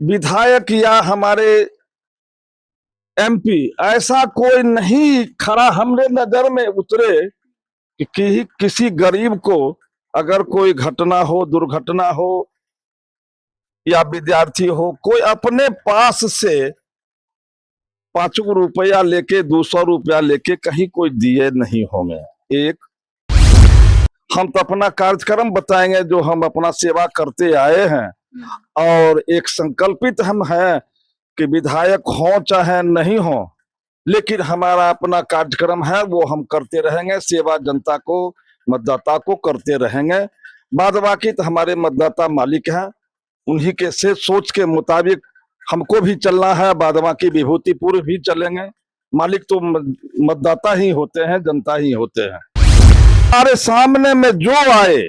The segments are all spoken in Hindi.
विधायक या हमारे एमपी ऐसा कोई नहीं खड़ा हमने नजर में उतरे कि किसी गरीब को अगर कोई घटना हो, दुर्घटना हो या विद्यार्थी हो, कोई अपने पास से 5 रुपया लेके 200 रुपया लेके कहीं कोई दिए नहीं होंगे। एक हम तो अपना कार्यक्रम बताएंगे जो हम अपना सेवा करते आए हैं, और एक संकल्पित हम हैं कि विधायक हो चाहे नहीं हो, लेकिन हमारा अपना कार्यक्रम है वो हम करते रहेंगे, सेवा जनता को, मतदाता को करते रहेंगे। बाद बाकी तो हमारे मतदाता मालिक हैं, उन्हीं के से सोच के मुताबिक हमको भी चलना है, बाद बाकी विभूतिपुर भी चलेंगे। मालिक तो मतदाता ही होते हैं, जनता ही होते हैं। हमारे सामने में जो आए,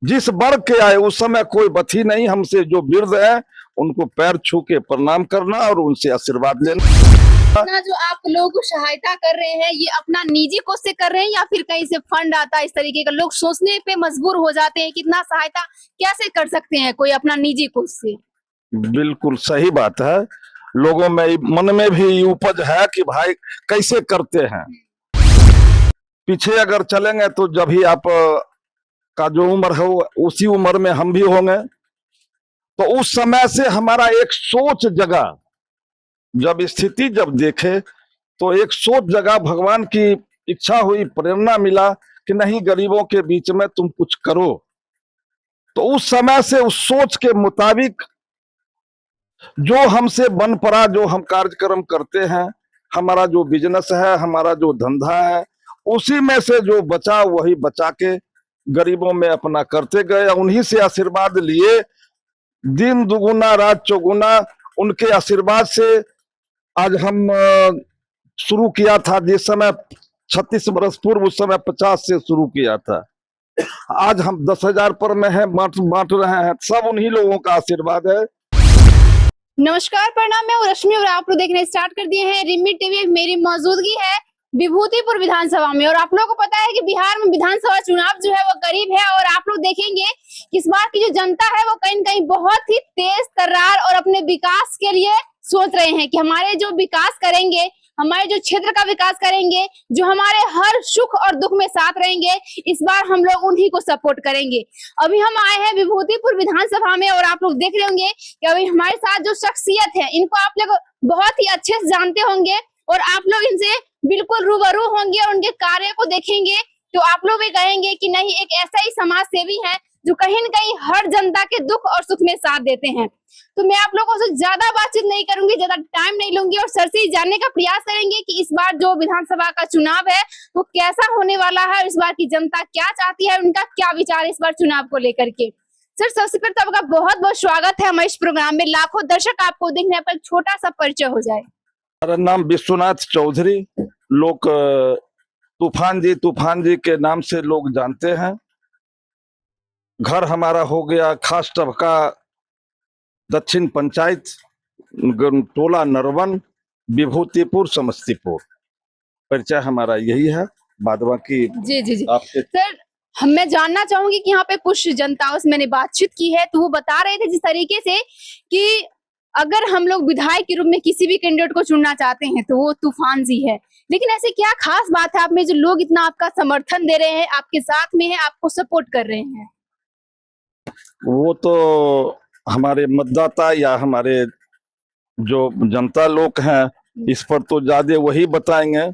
जिस वर्ग के आए, उस समय कोई बथी नहीं, हमसे जो वृद्ध है उनको पैर छू के प्रणाम करना और उनसे आशीर्वाद लेना। जो आप लोगों को सहायता कर रहे हैं, ये अपना निजी कोष से कर रहे हैं या फिर कहीं से फंड आता है? इस तरीके का लोग सोचने पे मजबूर हो जाते हैं, कितना सहायता कैसे कर सकते हैं कोई अपना निजी कोष से? बिल्कुल सही बात है, लोगों में मन में भी उपज है कि भाई कैसे करते हैं। पीछे अगर चलेंगे तो जब भी आप का जो उम्र है उसी उम्र में हम भी होंगे, तो उस समय से हमारा एक सोच जगा, जब स्थिति जब देखे तो एक सोच जगा, भगवान की इच्छा हुई, प्रेरणा मिला कि नहीं गरीबों के बीच में तुम कुछ करो। तो उस समय से उस सोच के मुताबिक जो हमसे बन पड़ा, जो हम कार्यक्रम करते हैं, हमारा जो बिजनेस है, हमारा जो धंधा है, उसी में से जो बचा वही बचा के गरीबों में अपना करते गए। उन्हीं से आशीर्वाद लिए, दिन दुगुना रात चौगुना, उनके आशीर्वाद से आज हम शुरू किया था, जिस समय 36 वर्ष पूर्व, उस समय 50 से शुरू किया था। आज हम 10,000 पर में है, बांट रहे हैं, सब उन्हीं लोगों का आशीर्वाद है। नमस्कार, प्रणाम, मैं हूं रश्मि और आप लोग देखने स्टार्ट कर दिए हैं रिमी टीवी। मेरी मौजूदगी है विभूतिपुर विधानसभा में, और आप लोगों को पता है कि बिहार में विधानसभा चुनाव जो है वो करीब है, और आप लोग देखेंगे इस बार की जो जनता है वो कहीं न कहीं बहुत ही तेज तर्रार और अपने विकास के लिए सोच रहे हैं कि हमारे जो विकास करेंगे, हमारे जो क्षेत्र का विकास करेंगे, जो हमारे हर सुख और दुख में साथ रहेंगे, इस बार हम लोग उन्हीं को सपोर्ट करेंगे। अभी हम आए हैं विभूतिपुर विधानसभा में, और आप लोग देख रहे होंगे कि अभी हमारे साथ जो शख्सियत है, इनको आप लोग बहुत ही अच्छे से जानते होंगे, और आप लोग इनसे बिल्कुल रूबरू होंगे और उनके कार्य को देखेंगे तो आप लोग भी कहेंगे कि नहीं, एक ऐसा ही समाज सेवी है जो कहीं न कहीं हर जनता के दुख और सुख में साथ देते हैं। तो मैं आप लोगों से ज्यादा बातचीत नहीं करूंगी, ज्यादा टाइम नहीं लूंगी, और सर से जानने का प्रयास करेंगे कि इस बार जो विधानसभा का चुनाव है वो कैसा होने वाला है, इस बार की जनता क्या चाहती है, उनका क्या विचार है इस बार चुनाव को लेकर के। सर, सबसे पहले तो आपका बहुत बहुत स्वागत है हमारे इस प्रोग्राम में। लाखों दर्शक आपको देखने पर छोटा सा परिचय हो जाए। मेरा नाम विश्वनाथ चौधरी, लोग तूफान जी के नाम से लोग जानते हैं। घर हमारा हो गया खास टबका दक्षिण पंचायत, टोला नरवन, विभूतिपुर, समस्तीपुर। परिचय हमारा यही है, बाद बाकी जी आपके। सर, मैं जानना चाहूंगी कि यहाँ पे कुछ जनताओं से मैंने बातचीत की है, तो वो बता रहे थे जिस तरीके से कि अगर हम लोग विधायक के रूप में किसी भी कैंडिडेट को चुनना चाहते हैं तो वो तूफान जी है, लेकिन ऐसे क्या खास बात है आप में जो लोग इतना आपका समर्थन दे रहे हैं, आपके साथ में है, आपको सपोर्ट कर रहे हैं? वो तो हमारे मतदाता या हमारे जो जनता लोग हैं, इस पर तो ज्यादा वही बताएंगे।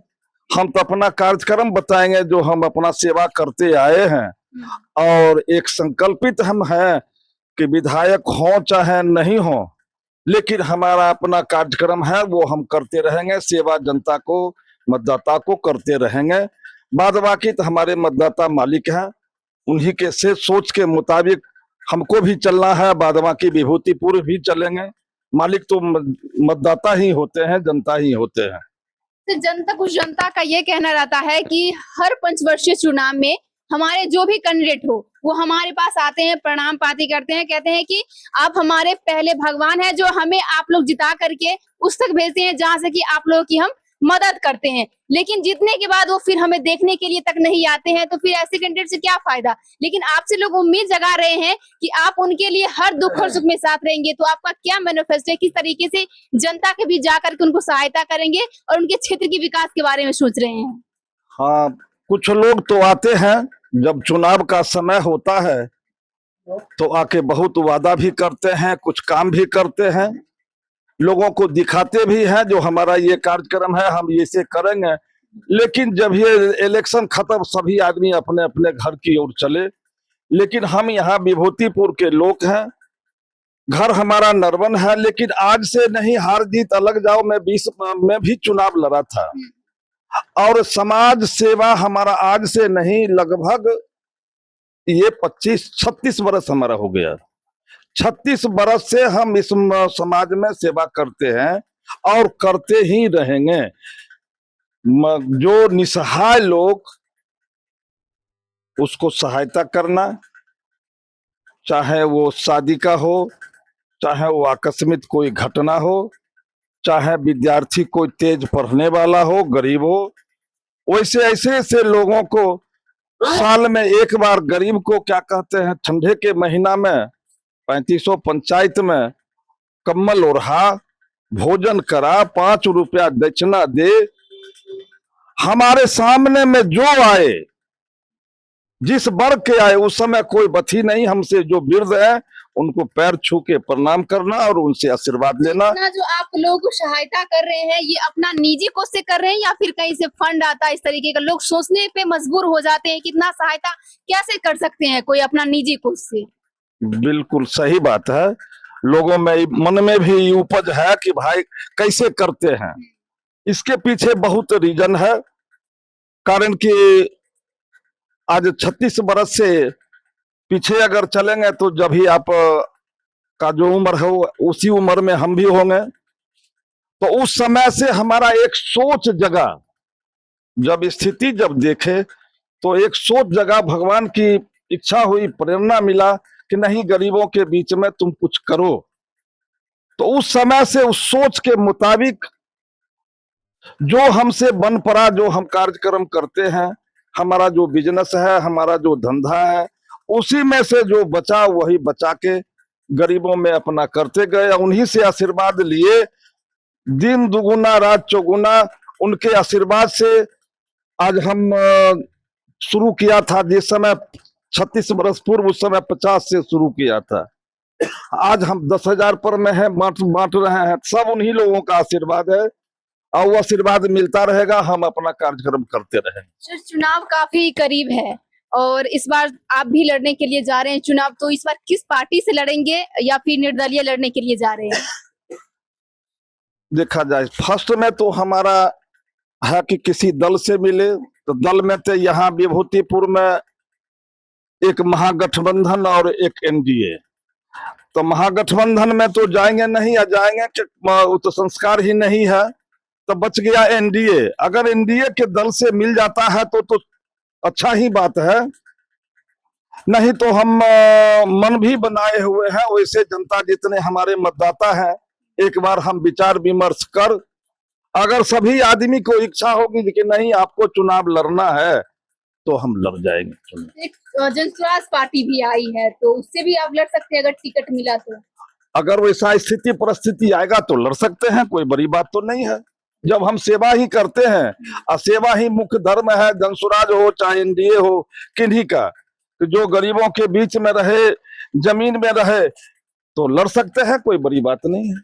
हम तो अपना कार्यक्रम बताएंगे जो हम अपना सेवा करते आए हैं, और एक संकल्पित हम हैं कि विधायक हो चाहे नहीं हो, लेकिन हमारा अपना कार्यक्रम है वो हम करते रहेंगे, सेवा जनता को, मतदाता को करते रहेंगे। बाद बाकी तो हमारे मतदाता मालिक हैं, उन्हीं के से सोच के मुताबिक हमको भी चलना है, बाद बाकी विभूतिपुर भी चलेंगे। मालिक तो मतदाता ही होते हैं, जनता ही होते हैं। तो जनता का ये कहना रहता है कि हर पंचवर्षीय चुनाव में हमारे जो भी कैंडिडेट हो वो हमारे पास आते हैं, प्रणाम पाती करते हैं, कहते हैं कि आप हमारे पहले भगवान हैं, जो हमें आप लोग जिता करके उस तक भेजते हैं जहां से कि आप लोगों की हम मदद करते हैं, लेकिन जीतने के बाद वो फिर हमें देखने के लिए तक नहीं आते हैं, तो फिर ऐसे कैंडिडेट से क्या फायदा। लेकिन आपसे लोग उम्मीद जगा रहे हैं कि आप उनके लिए हर दुख और सुख में साथ रहेंगे। तो आपका क्या मैनिफेस्टो है, किस तरीके से जनता के बीच जाकर के उनको सहायता करेंगे और उनके क्षेत्र के विकास के बारे में सोच रहे हैं? हाँ, कुछ लोग तो आते हैं जब चुनाव का समय होता है तो आके बहुत वादा भी करते हैं, कुछ काम भी करते हैं, लोगों को दिखाते भी हैं जो हमारा ये कार्यक्रम है, हम ये से करेंगे। लेकिन जब ये इलेक्शन खत्म सभी आदमी अपने अपने घर की ओर चले। लेकिन हम यहाँ विभूतिपुर के लोग हैं, घर हमारा नरवन है, लेकिन आज से नहीं, हार जीत अलग जाओ, मैं 20 में भी चुनाव लड़ा था और समाज सेवा हमारा आज से नहीं, लगभग ये 25-36 बरस हमारा हो गया। 36 बरस से हम इस समाज में सेवा करते हैं और करते ही रहेंगे। जो निसहाय लोग, उसको सहायता करना, चाहे वो शादी का हो, चाहे वो आकस्मिक कोई घटना हो, चाहे विद्यार्थी कोई तेज पढ़ने वाला हो, गरीब हो, वैसे ऐसे ऐसे लोगों को साल में एक बार गरीब को क्या कहते हैं, ठंडे के महीना में 3500 पंचायत में कम्बल ओढ़ा, भोजन करा, 5 रुपया दक्षिणा दे। हमारे सामने में जो आए, जिस वर्ग के आए, उस समय कोई बथी नहीं, हमसे जो वृद्ध है उनको पैर छू के प्रणाम करना और उनसे आशीर्वाद लेना। जो आप लोगों को सहायता कर रहे हैं, ये अपना निजी कोष से कर रहे हैं या फिर कहीं से फंड आता है? इस तरीके का लोग सोचने पे मजबूर हो जाते हैं, कितना सहायता कैसे कर सकते हैं कोई अपना निजी कोष से? बिल्कुल सही बात है। लोगों में मन में भी उपज है कि भाई कैसे करते हैं। इसके पीछे बहुत रीजन है, कारण कि आज 36 बरस से पीछे अगर चलेंगे तो जब भी आप का जो उम्र है उसी उम्र में हम भी होंगे, तो उस समय से हमारा एक सोच जगा। जब स्थिति जब देखे तो एक सोच जगा, भगवान की इच्छा हुई, प्रेरणा मिला कि नहीं, गरीबों के बीच में तुम कुछ करो। तो उस समय से उस सोच के मुताबिक जो हमसे बन पड़ा, जो हम कार्यक्रम करते हैं, हमारा जो बिजनेस है, हमारा जो धंधा है, उसी में से जो बचा वही बचा के गरीबों में अपना करते गए। उन्हीं से आशीर्वाद लिए, दिन दुगुना रात चौगुना, उनके आशीर्वाद से आज हम शुरू किया था जिस समय 36 बरस पूर्व, उस समय 50 से शुरू किया था। आज हम 10,000 पर में है, बांट रहे हैं। सब उन्हीं लोगों का आशीर्वाद है और वो आशीर्वाद मिलता रहेगा, हम अपना कार्यक्रम करते रहेंगे। चुनाव काफी करीब है और इस बार आप भी लड़ने के लिए जा रहे हैं चुनाव, तो इस बार किस पार्टी से लड़ेंगे या फिर निर्दलीय लड़ने के लिए जा रहे हैं? देखा जाए, फर्स्ट में तो हमारा है कि किसी दल से मिले, तो दल में तो यहाँ विभूतिपुर में एक महागठबंधन और एक एनडीए। तो महागठबंधन में तो जाएंगे नहीं, या जाएंगे कि तो संस्कार ही नहीं है, तो बच गया एनडीए। अगर एनडीए के दल से मिल जाता है तो अच्छा ही बात है, नहीं तो हम मन भी बनाए हुए हैं। वैसे जनता जितने हमारे मतदाता हैं, एक बार हम विचार विमर्श कर, अगर सभी आदमी को इच्छा होगी कि नहीं आपको चुनाव लड़ना है, तो हम लड़ जाएंगे। एक जनस्वराज पार्टी भी आई है, तो उससे भी आप लड़ सकते हैं अगर टिकट मिला तो। अगर वैसा स्थिति परिस्थिति आएगा तो लड़ सकते हैं, कोई बड़ी बात तो नहीं है। जब हम सेवा ही करते हैं और सेवा ही मुख्य धर्म है, जनसुराज हो चाहे एनडीए हो, किन्हीं का, जो गरीबों के बीच में रहे, जमीन में रहे, तो लड़ सकते हैं, कोई बड़ी बात नहीं है।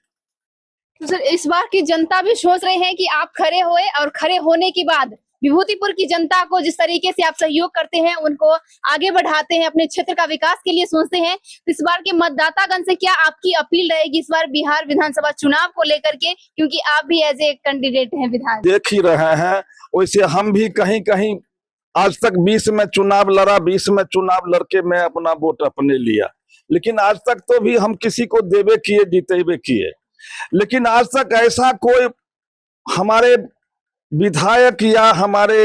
तो सर, इस बार की जनता भी सोच रहे हैं कि आप खड़े होए और खड़े होने के बाद विभूतिपुर की जनता को जिस तरीके से आप सहयोग करते हैं, उनको आगे बढ़ाते हैं, अपने क्षेत्र का विकास के लिए सोचते हैं, तो इस बार के मतदातागण से क्या आपकी अपील रहेगी इस बार बिहार विधानसभा चुनाव को लेकर के, क्योंकि आप भी एज ए कैंडिडेट हैं विधायक? देख ही रहे हैं, वैसे हम भी कहीं कहीं आज तक 20 में चुनाव लड़ा, 20 में चुनाव लड़के मैं अपना वोट अपने लिया, लेकिन आज तक तो भी हम किसी को देवे किए, जीतेबे किए। लेकिन आज तक ऐसा कोई हमारे विधायक या हमारे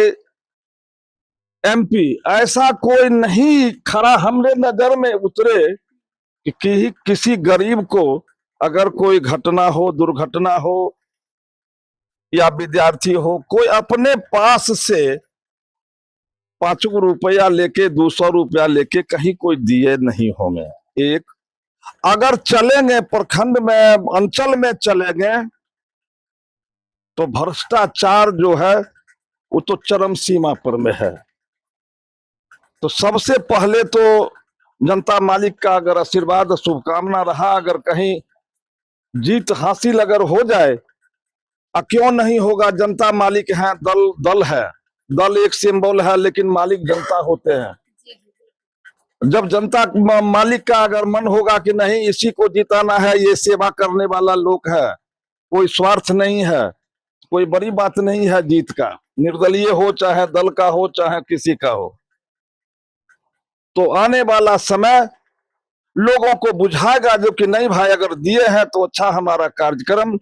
एमपी ऐसा कोई नहीं खड़ा हमरे नजर में उतरे कि किसी गरीब को अगर कोई घटना हो, दुर्घटना हो या विद्यार्थी हो, कोई अपने पास से 5 रुपया लेके 200 रुपया लेके कहीं कोई दिए नहीं होंगे। एक, अगर चलेंगे प्रखंड में, अंचल में चलेंगे, तो भ्रष्टाचार जो है वो तो चरम सीमा पर में है। तो सबसे पहले तो जनता मालिक का अगर आशीर्वाद, शुभकामना रहा, अगर कहीं जीत हासिल अगर हो जाए, क्यों नहीं होगा, जनता मालिक है, दल है, दल एक सिंबल है, लेकिन मालिक जनता होते हैं। जब जनता मालिक का अगर मन होगा कि नहीं इसी को जिताना है, ये सेवा करने वाला लोग है, कोई स्वार्थ नहीं है, कोई बड़ी बात नहीं है जीत का, निर्दलीय हो चाहे दल का हो चाहे किसी का हो, तो आने वाला समय लोगों को बुझाएगा जो कि नहीं भाई अगर दिए हैं तो अच्छा, हमारा कार्यक्रम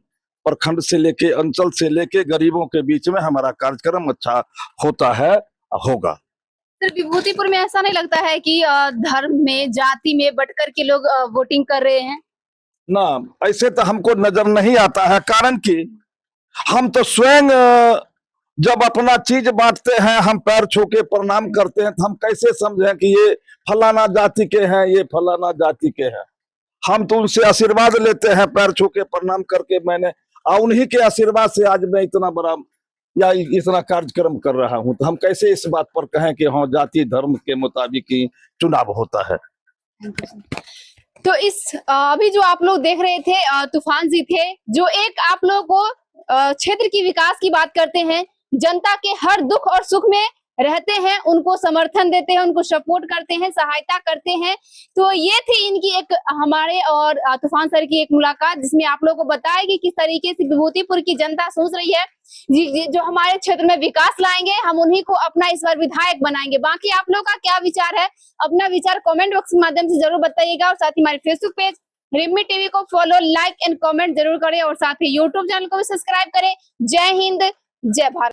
प्रखंड से लेके अंचल से लेके गरीबों के बीच में हमारा कार्यक्रम अच्छा होता है, होगा। सर, विभूतिपुर में ऐसा नहीं लगता है कि धर्म में, जाति में बंटकर के लोग वोटिंग कर रहे हैं? ना, ऐसे तो हमको नजर नहीं आता है, कारण कि हम तो स्वयं जब अपना चीज बांटते हैं, हम पैर छू के प्रणाम करते हैं, तो हम कैसे समझें कि ये फलाना जाति के हैं, ये फलाना जाति के हैं। हम तो उनसे आशीर्वाद लेते हैं पैर छू के प्रणाम करके, मैंने उन्हीं के आशीर्वाद से आज मैं इतना बड़ा या इतना कार्यक्रम कर रहा हूं। तो हम कैसे इस बात पर कहें कि हाँ जाति धर्म के मुताबिक ही चुनाव होता है। तो इस अभी जो आप लोग देख रहे थे, तूफान जी थे, जो एक आप लोग को क्षेत्र की विकास की बात करते हैं, जनता के हर दुख और सुख में रहते हैं, उनको समर्थन देते हैं, उनको सपोर्ट करते हैं, सहायता करते हैं। तो ये थी इनकी एक हमारे और तूफान सर की एक मुलाकात, जिसमें आप लोगों को बताया कि किस तरीके से विभूतिपुर की जनता सोच रही है जो हमारे क्षेत्र में विकास लाएंगे, हम उन्हीं को अपना इस बार विधायक बनाएंगे। बाकी आप लोग का क्या विचार है, अपना विचार कमेंट बॉक्स के माध्यम से जरूर बताइएगा। और साथ ही हमारे फेसबुक पेज रिमी टीवी को फॉलो, लाइक एंड कमेंट जरूर करें, और साथ ही यूट्यूब चैनल को भी सब्सक्राइब करें। जय हिंद, जय भारत।